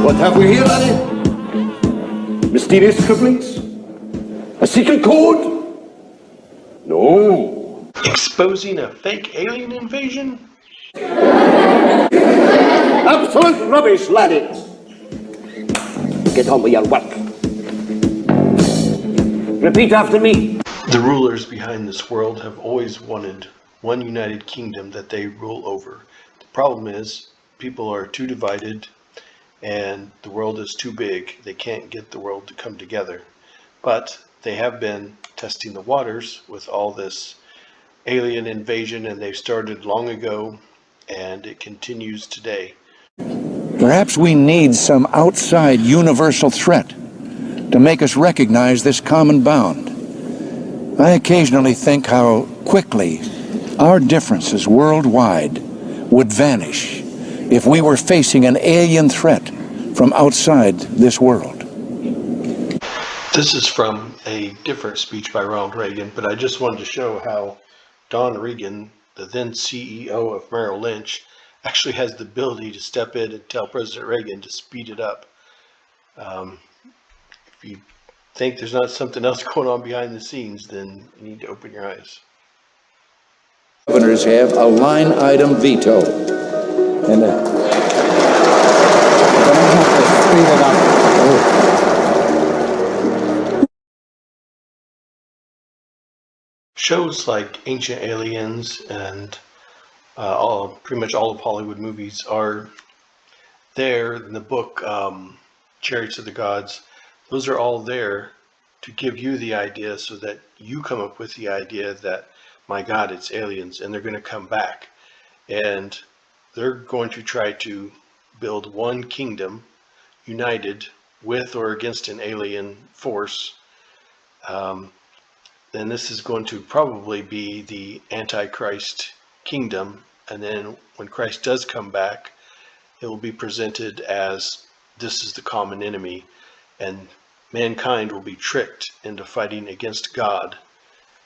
What have we here, laddie? Mysterious scribblings? A secret code? No. Exposing a fake alien invasion? Absolute rubbish, laddie. Get on with your work. Repeat after me. The rulers behind this world have always wanted one united kingdom that they rule over. The problem is people are too divided and the world is too big. They can't get the world to come together. But they have been testing the waters with all this alien invasion, and they've started long ago and it continues today. Perhaps we need some outside universal threat to make us recognize this common bound. I occasionally think how quickly our differences worldwide would vanish if we were facing an alien threat from outside this world. This is from a different speech by Ronald Reagan, but I just wanted to show how Don Regan, the then CEO of Merrill Lynch, actually has the ability to step in and tell President Reagan to speed it up. If you think there's not something else going on behind the scenes, then you need to open your eyes. Governors have a line item veto. And gonna have to speed it up. Shows like Ancient Aliens and pretty much all of Hollywood movies are there in the book Chariots of the Gods. Those are all there to give you the idea so that you come up with the idea that, my God, it's aliens and they're going to come back. And they're going to try to build one kingdom united with or against an alien force. Then this is going to probably be the Antichrist kingdom. And then when Christ does come back, it will be presented as this is the common enemy. And mankind will be tricked into fighting against God.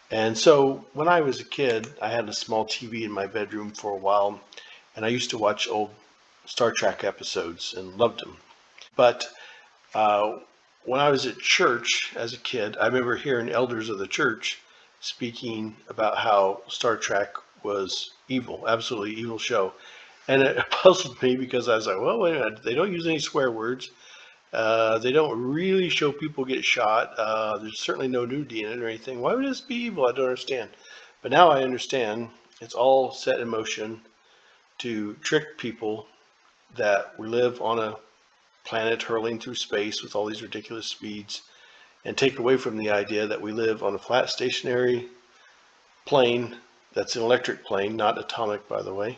And so when I was a kid, I had a small TV in my bedroom for a while, and I used to watch old Star Trek episodes and loved them. But when I was at church as a kid, I remember hearing elders of the church speaking about how Star Trek was evil, absolutely evil show. And it puzzled me because I was like, well, wait a minute, they don't use any swear words. They don't really show people get shot. There's certainly no nudity in it or anything. Why would this be evil? I don't understand. But now I understand. It's all set in motion to trick people that we live on a planet hurling through space with all these ridiculous speeds, and take away from the idea that we live on a flat stationary plane that's an electric plane, not atomic, by the way.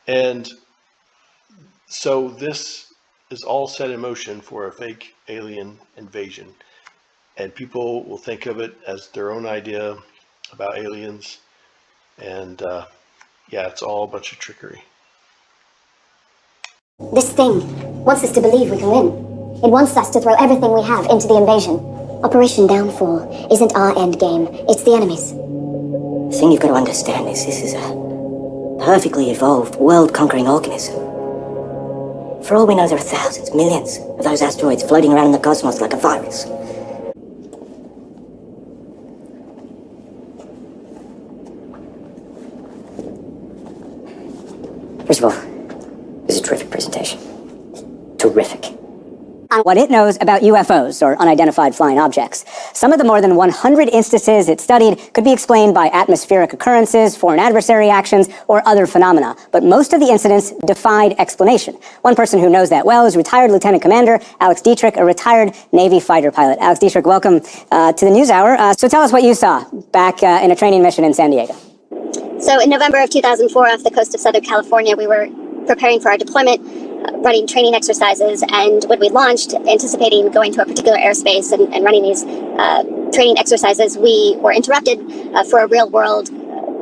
And so this is all set in motion for a fake alien invasion, and people will think of it as their own idea about aliens, and yeah, it's all a bunch of trickery. This thing wants us to believe we can win. It wants us to throw everything we have into the invasion. Operation Downfall isn't our end game, it's the enemy's. The thing you've got to understand is this is a perfectly evolved, world-conquering organism. For all we know, there are thousands, millions of those asteroids floating around in the cosmos like a virus. First of all, this is a terrific presentation. Terrific. On what it knows about UFOs, or unidentified flying objects. Some of the more than 100 instances it studied could be explained by atmospheric occurrences, foreign adversary actions, or other phenomena, but most of the incidents defied explanation. One person who knows that well is retired Lieutenant Commander Alex Dietrich, a retired Navy fighter pilot. Alex Dietrich, welcome to the NewsHour. So tell us what you saw back in a training mission in San Diego. So in November of 2004, off the coast of Southern California, we were preparing for our deployment, running training exercises, and when we launched, anticipating going to a particular airspace and running these training exercises, we were interrupted for a real-world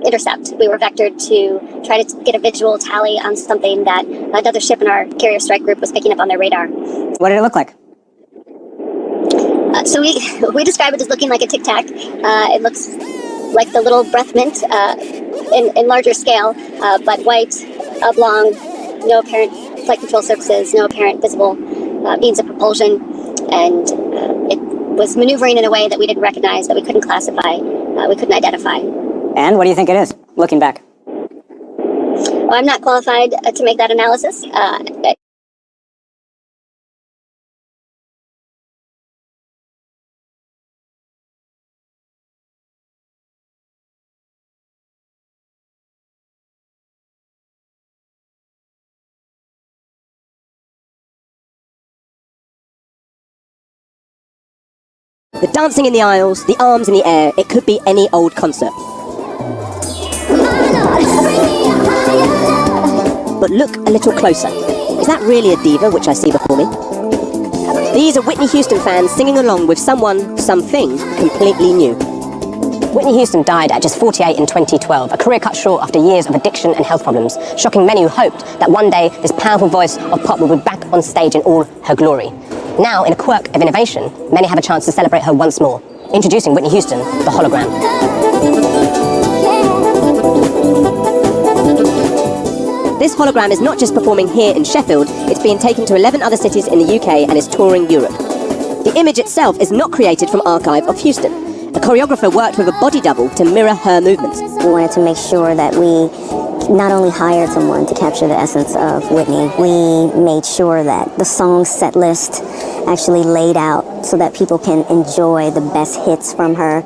intercept. We were vectored to try to get a visual tally on something that another ship in our carrier strike group was picking up on their radar. What did it look like? So we describe it as looking like a tic-tac. It looks like the little breath mint in larger scale, but white, oblong, no apparent flight control surfaces, no apparent visible means of propulsion, and it was maneuvering in a way that we didn't recognize, that we couldn't classify, we couldn't identify. And what do you think it is, looking back? Well, I'm not qualified to make that analysis. The dancing in the aisles, the arms in the air, it could be any old concert. But look a little closer. Is that really a diva which I see before me? These are Whitney Houston fans singing along with someone, something completely new. Whitney Houston died at just 48 in 2012, a career cut short after years of addiction and health problems, shocking many who hoped that one day this powerful voice of pop would be back on stage in all her glory. Now, in a quirk of innovation, many have a chance to celebrate her once more. Introducing Whitney Houston, the hologram. This hologram is not just performing here in Sheffield, it's being taken to 11 other cities in the UK and is touring Europe. The image itself is not created from archive of Houston. A choreographer worked with a body double to mirror her movements. We wanted to make sure that we not only hired someone to capture the essence of Whitney, we made sure that the song set list actually laid out so that people can enjoy the best hits from her.